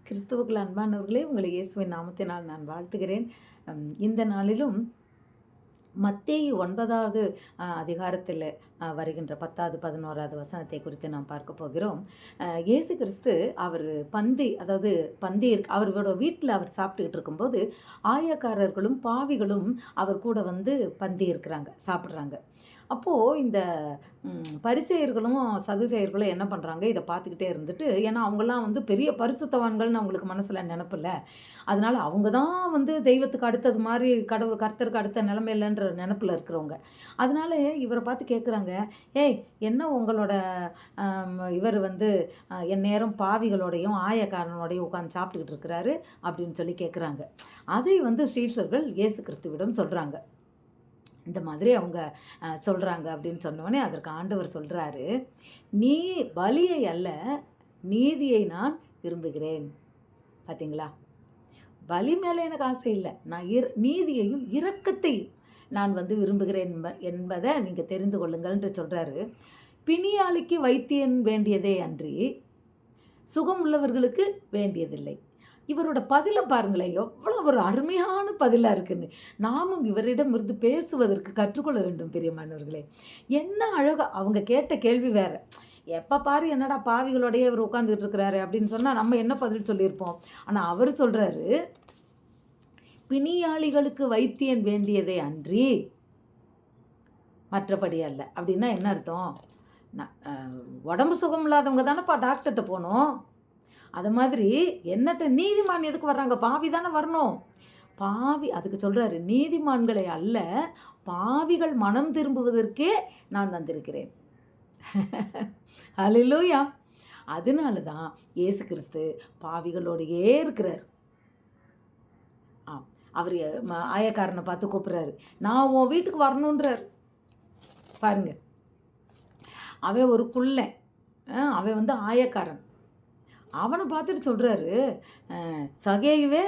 கிறிஸ்துவுக்குள் அன்பானவர்களே, உங்களை இயேசுவின் நாமத்தினால் நான் வாழ்த்துகிறேன். இந்த நாளிலும் மத்தேயு 9வது அதிகாரத்தில் வருகின்ற 10வது 11வது வசனத்தை குறித்து நாம் பார்க்க போகிறோம். இயேசு கிறிஸ்து அவர் அவரோட வீட்டில் அவர் சாப்பிட்டுக்கிட்டு இருக்கும்போது ஆயக்காரர்களும் பாவிகளும் அவர் கூட வந்து பந்தி இருக்கிறாங்க, சாப்பிட்றாங்க. அப்போது இந்த பரிசேயர்களும் சதுசேயர்களும் என்ன பண்ணுறாங்க, இதை பார்த்துக்கிட்டே இருந்துட்டு, ஏன்னா அவங்கெல்லாம் வந்து பெரிய பரிசுத்தவான்கள்னு அவங்களுக்கு மனசில் நினப்பில்ல. அதனால் அவங்க தான் வந்து தெய்வத்துக்கு அடுத்தது மாதிரி கர்த்தருக்கு அடுத்த நிலமையிலன்ற நினப்பில் இருக்கிறவங்க. அதனால இவரை பார்த்து கேட்குறாங்க, ஏய் என்ன உங்களோட இவர் வந்து எந்நேரம் பாவிகளோடையும் ஆயக்காரனோடையும் உட்காந்து சாப்பிட்டுக்கிட்டு இருக்கிறாரு அப்படின்னு சொல்லி கேட்குறாங்க. அதை வந்து சீஷர்கள் இயேசு கிறிஸ்துவிடம் சொல்கிறாங்க. இந்த மாதிரி அவங்க சொல்கிறாங்க அப்படின்னு சொன்னோடனே அதற்கு ஆண்டவர் சொல்கிறாரு, நீ பலியை அல்ல நீதியை நான் விரும்புகிறேன். பார்த்தீங்களா, பலி மேலே எனக்கு ஆசை இல்லை, நான் நீதியையும் இரக்கத்தையும் நான் வந்து விரும்புகிறேன் என்பதை நீங்கள் தெரிந்து கொள்ளுங்கள்ன்ற சொல்கிறாரு. பிணியாளிக்கு வைத்தியன் வேண்டியதே அன்றி சுகம் உள்ளவர்களுக்கு வேண்டியதில்லை. இவரோட பதிலை பாருங்களேன், எவ்வளோ ஒரு அருமையான பதிலாக இருக்குன்னு. நாமும் இவரிடம் இருந்து பேசுவதற்கு கற்றுக்கொள்ள வேண்டும் பிரியமானவர்களே. என்ன அழகாக அவங்க கேட்ட கேள்வி வேறு. எப்போ பாரு என்னடா பாவிகளோடையே இவர் உட்காந்துக்கிட்டு இருக்கிறாரு அப்படின்னு சொன்னால் நம்ம என்ன பதில் சொல்லியிருப்போம். ஆனால் அவர் சொல்கிறாரு, பிணியாளிகளுக்கு வைத்தியன் வேண்டியதே அன்றி மற்றபடி அல்ல. அப்படின்னா என்ன அர்த்தம்? உடம்பு சுகம் இல்லாதவங்க தானேப்பா டாக்டர்கிட்ட போகணும். அது மாதிரி என்னட்ட நீதிமான் எதுக்கு வர்றாங்க? பாவி தானே வரணும். பாவி அதுக்கு சொல்கிறாரு, நீதிமான்களை அல்ல பாவிகள் மனம் திரும்புவதற்கே நான் வந்திருக்கிறேன். அல்லேலூயா. அதனால தான் இயேசு கிறிஸ்து பாவிகளோடையே இருக்கிறார். அவர் ஆயக்காரனை பார்த்து கூப்பிட்றாரு, நான் உன் வீட்டுக்கு வரணுன்றார். பாருங்க, அவன் ஒரு புள்ளை, அவன் வந்து ஆயக்காரன். அவனை பார்த்துட்டு சொல்கிறாரு, சகேயுவே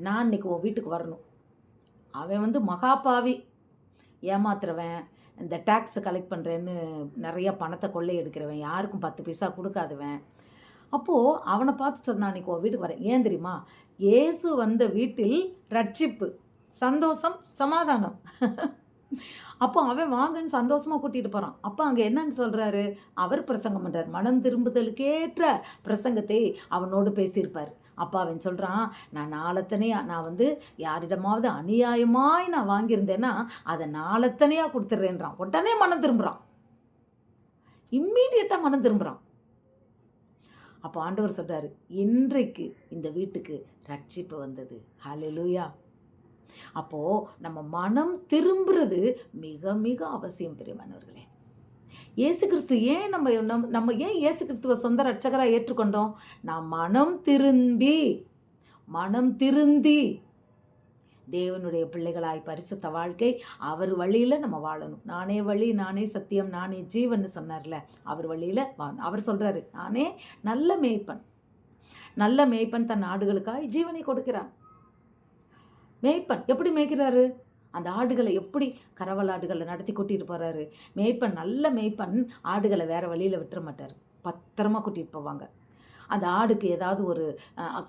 நான் இன்னைக்கு உன் வீட்டுக்கு வரணும். அவன் வந்து மகாபாவி, ஏமாத்துறவன், இந்த டேக்ஸை கலெக்ட் பண்ணுறேன்னு நிறையா பணத்தை கொள்ளை எடுக்கிறவன், யாருக்கும் 10 பைசா கொடுக்காதவன். அப்போது அவனை பார்த்து சொன்னான், இன்னைக்கு உன் வீட்டுக்கு வரேன். ஏன் தெரியுமா? இயேசு வந்த வீட்டில் ரட்சிப்பு, சந்தோஷம், சமாதானம். அப்போ அவன் வாங்கன்னு சந்தோஷமாக கூட்டிகிட்டு போகிறான். அப்போ அங்கே என்னன்னு சொல்கிறாரு, அவர் பிரசங்கம் பண்ணுறார். மனம் திரும்புதலுக்கேற்ற பிரசங்கத்தை அவனோடு பேசியிருப்பார். அப்போ அவன் சொல்கிறான், நான் வந்து யாரிடமாவது அநியாயமாய் நான் வாங்கியிருந்தேன்னா அதை நாளத்தனையாக கொடுத்துட்றேன்றான். உடனே மனம் திரும்புகிறான், இம்மீடியட்டாக மனம் திரும்புகிறான். அப்போ ஆண்டவர் சொல்கிறாரு, இன்றைக்கு இந்த வீட்டுக்கு ரட்சிப்பு வந்தது. ஹல்லேலூயா. அப்போது நம்ம மனம் திரும்புறது மிக மிக அவசியம் பிரியமானவர்களே. இயேசு கிறிஸ்து ஏன் நம்ம ஏன் இயேசு கிறிஸ்துவை சொந்த ரட்சகராக ஏற்றுக்கொண்டோம்? நாம் மனம் திருந்தி தேவனுடைய பிள்ளைகளாய் பரிசுத்த வாழ்க்கை அவர் வழியில் நம்ம வாழணும். நானே வழி, நானே சத்தியம், நானே ஜீவன் சொன்னார்ல, அவர் வழியில் வாழணும். அவர் சொல்கிறாரு, நானே நல்ல மேய்ப்பன் தன் ஆடுகளுக்காய் ஜீவனை கொடுக்கிறான். மேய்ப்பன் எப்படி மேய்க்கிறாரு? அந்த ஆடுகளை எப்படி கரவல் ஆடுகளை நடத்தி கூட்டிகிட்டு போகிறாரு. நல்ல மேய்ப்பன் ஆடுகளை வேறு வழியில் விட்டுற மாட்டார், பத்திரமா கூட்டிகிட்டு போவாங்க. அந்த ஆடுக்கு ஏதாவது ஒரு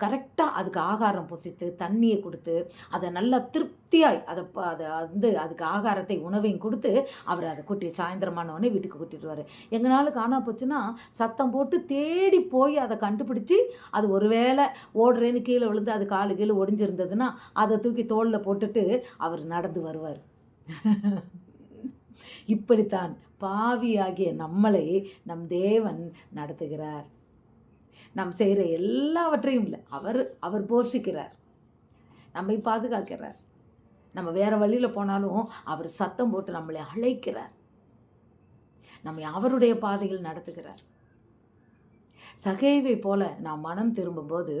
கரெக்டாக அதுக்கு ஆகாரம் புசித்து தண்ணியை கொடுத்து அதை நல்லா திருப்தியாய் அதுக்கு ஆகாரத்தை உணவையும் கொடுத்து அவர் அதை சாயந்தரமானவொடனே வீட்டுக்கு கூட்டிகிட்டு எங்கனாலும் காணா போச்சுன்னா சத்தம் போட்டு தேடி போய் அதை கண்டுபிடிச்சி, அது ஒருவேளை ஓடுறேன்னு கீழே விழுந்து அது காலு கீழே ஒடிஞ்சிருந்ததுன்னா அதை தூக்கி தோளில் போட்டுட்டு அவர் நடந்து வருவார். இப்படித்தான் பாவியாகிய நம்மளை நம் தேவன் நடத்துகிறார். நாம் செய்கிற எல்லாவற்றையும் இல்லை, அவர் போஷிக்கிறார், நம்மை பாதுகாக்கிறார். நம்ம வேறு வழியில் போனாலும் அவர் சத்தம் போட்டு நம்மளை அழைக்கிறார், நம்மை அவருடைய பாதையில் நடத்துகிறார். சகேவை போல நாம் மனம் திரும்பும்போது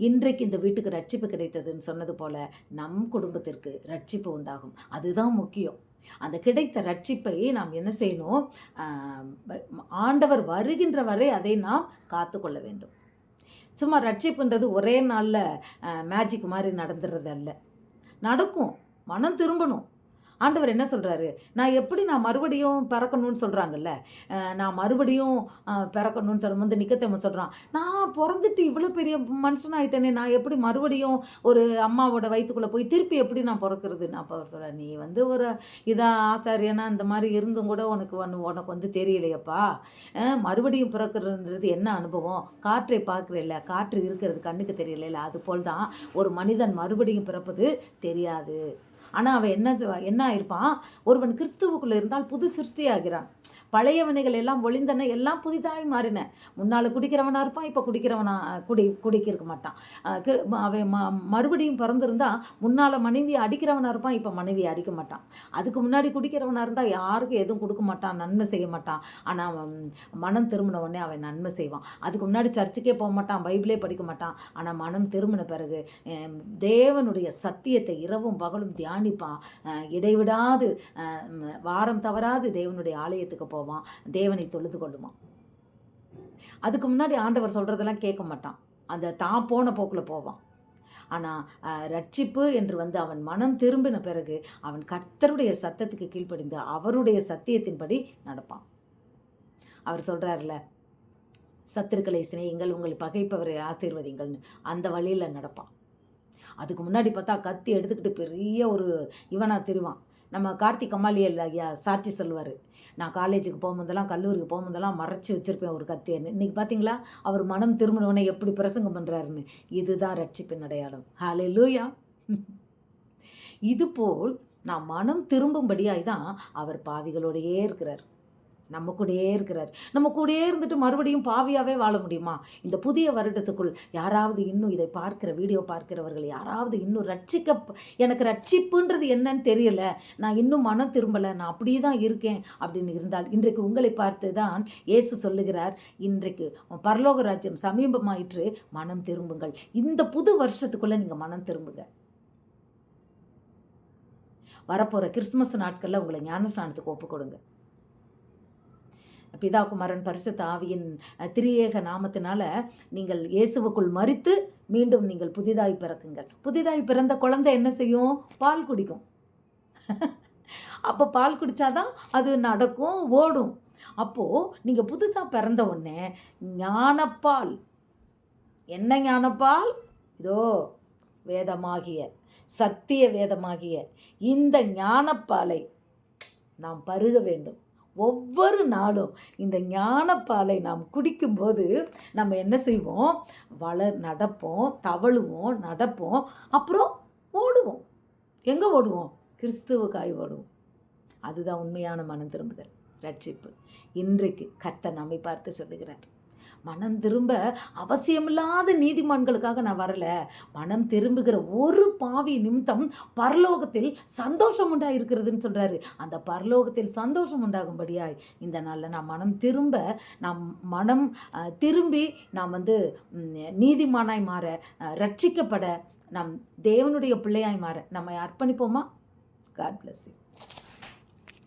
இன்றைக்கு இந்த வீட்டுக்கு ரட்சிப்பு கிடைத்ததுன்னு சொன்னது போல நம் குடும்பத்திற்கு ரட்சிப்பு உண்டாகும். அதுதான் முக்கியம். அந்த கிடைத்த ரட்சிப்பை நாம் என்ன செய்யணும்? ஆண்டவர் வருகின்ற வரை அதை நாம் காத்து கொள்ள வேண்டும். சும்மா ரட்சிப்புன்றது ஒரே நாளில் மேஜிக் மாதிரி நடந்துடுறது அல்ல. நடக்கும், மனம் திரும்பணும். ஆண்டவர் என்ன சொல்றாரு? நான் மறுபடியும் பிறக்கணும்னு சொல்றாங்கல்ல. நான் மறுபடியும் பிறக்கணும்னு சொல்லும்போது நிக்கதேமு சொல்றான், "நான் பொறந்துட்டு இவ்வளோ பெரிய மனுஷனாயிட்டேனே, நான் எப்படி மறுபடியும் ஒரு அம்மாவோட வயித்துக்குள்ள போய் திருப்பி எப்படி நான் பொறக்கறதுன்னு?" அப்ப அவர் சொல்றாரு, "நீ வந்து ஒரு ஆசாரியனா இந்த மாரி இருந்தும் கூட உனக்கு வந்து தெரியலையேப்பா. மறுபடியும் பிறக்கிறதுன்றது என்ன அனுபவம்? காற்றை பார்க்கிறல்ல, காற்று இருக்கிறது கண்ணுக்கு தெரியலைல்ல, அதுபோல் தான் ஒரு மனிதன் மறுபடியும் பிறப்பது தெரியாது." ஆனா அவன் என்ன ஆயிருப்பான்? ஒருவன் கிறிஸ்துவுக்குள்ள இருந்தால் புது சிருஷ்டியாகிறான். பழையவனைகள் எல்லாம் ஒழிந்தன, எல்லாம் புதிதாய் மாறின. முன்னால குடிக்கிறவனா இருப்பான், இப்ப குடிக்கிறவனா குடிக்கிருக்க மாட்டான். அவன் மறுபடியும் பிறந்திருந்தா, முன்னால மனைவியை அடிக்கிறவனா இருப்பான், இப்ப மனைவியை அடிக்க மாட்டான். அதுக்கு முன்னாடி குடிக்கிறவனா இருந்தா யாருக்கும் எதுவும் கொடுக்க மாட்டான், நன்மை செய்ய மாட்டான். ஆனா அவன் மனம் திரும்பின உடனே அவன் நன்மை செய்வான். அதுக்கு முன்னாடி சர்ச்சுக்கே போக மாட்டான், பைபிளே படிக்க மாட்டான். ஆனா மனம் திரும்பின பிறகு தேவனுடைய சத்தியத்தை இரவும் பகலும் தியானிப்பான். இடைவிடாது வாரம் தவறாது தேவனுடைய ஆலயத்துக்கு போவான், தேவனை தொழுது கொள்ளுவான். அதுக்கு முன்னாடி ஆண்டவர் சொல்றதெல்லாம் கேட்க மாட்டான், அந்த தான் போன போக்குல போவான். ஆனா ரட்சிப்பு என்று வந்து அவன் மனம் திரும்பின பிறகு அவன் கர்த்தருடைய சத்தத்துக்கு கீழ்ப்படிந்து அவருடைய சத்தியத்தின்படி நடப்பான். அவர் சொல்றாருல, சத்துருக்களை சிநேகியுங்கள், உங்களை பகைப்பவரை ஆசீர்வதிங்கள்னு, அந்த வழியில நடப்பான். அதுக்கு முன்னாடி பார்த்தா கத்தி எடுத்துக்கிட்டு பெரிய ஒரு இவனா திரிவான். நம்ம கார்த்திக் கமாலியல் ஐயா சாட்சி சொல்லுவார், நான் காலேஜுக்கு போகும்போதெல்லாம் கல்லூரிக்கு போகும்போதெல்லாம் மறைச்சி வச்சுருப்பேன் ஒரு கத்தியன்னு. இன்றைக்கி பார்த்தீங்களா அவர் மனம் திரும்பினவனை எப்படி பிரசங்கம் பண்ணுறாருன்னு. இதுதான் ரட்சிப்பின் அடையாளம். ஹல்லேலூயா. இதுபோல் நான் மனம் திரும்பும்படியாய் தான் அவர் பாவிகளோடையே இருக்கிறார், நம்ம கூடயே இருக்கிறார். நம்ம கூடயே இருந்துட்டு மறுபடியும் பாவியாவே வாழ முடியுமா? இந்த புதிய வருடத்துக்குள் யாராவது இன்னும் இதை வீடியோ பார்க்கிறவர்கள் யாராவது இன்னும் எனக்கு ரட்சிப்புன்றது என்னன்னு தெரியல, நான் இன்னும் மனம் திரும்பலை, நான் அப்படியே தான் இருக்கேன் அப்படின்னு இருந்தால், இன்றைக்கு உங்களை பார்த்து தான் இயேசு சொல்லுகிறார், இன்றைக்கு பரலோக ராஜ்யம் சமீபமாயிற்று, மனம் திரும்புங்கள். இந்த புது வருஷத்துக்குள்ள நீங்க மனம் திரும்புங்க. வரப்போற கிறிஸ்துமஸ் நாட்கள்ல உங்களை ஞானஸ்நானத்துக்கு ஒப்பு கொடுங்க. பிதா குமாரன் பரிசுத்த ஆவியின் திரியேக நாமத்தினால நீங்கள் இயேசுவுக்குள் மரித்து மீண்டும் நீங்கள் புதிதாய் பிறக்குங்கள். புதிதாய் பிறந்த குழந்தை என்ன செய்யும்? பால் குடிக்கும். அப்போ பால் குடித்தாதான் அது நடக்கும், ஓடும். அப்போது நீங்கள் புதுசாக பிறந்த உடனே ஞானப்பால், என்ன ஞானப்பால்? இதோ வேதமாகிய சத்திய வேதமாகிய இந்த ஞானப்பாலை நாம் பருக வேண்டும். ஒவ்வொரு நாளும் இந்த ஞானப்பாலை நாம் குடிக்கும்போது நம்ம என்ன செய்வோம்? நடப்போம், தவழுவோம், நடப்போம், அப்புறம் ஓடுவோம். எங்கே ஓடுவோம்? கிறிஸ்துவுக்காய் ஓடுவோம். அதுதான் உண்மையான மனம் திரும்புதல், ரட்சிப்பு. இன்றைக்கு கர்த்தர் நம்மை பார்த்து சொல்லுகிறார், மனம் திரும்ப அவசியமில்லாத நீதிமான்களுக்காக நான் வரல, மனம் திரும்புகிற ஒரு பாவி நிமித்தம் பரலோகத்தில் சந்தோஷம் உண்டாயிருக்கிறதுன்னு சொல்றாரு. அந்த பரலோகத்தில் சந்தோஷம் உண்டாகும்படியாய் இந்த நாளில் நாம் மனம் திரும்ப, நாம் மனம் திரும்பி நாம் வந்து நீதிமானாய் மாற, ரட்சிக்கப்பட, நாம் தேவனுடைய பிள்ளையாய் மாற நம்மை அர்ப்பணிப்போமா? God bless you.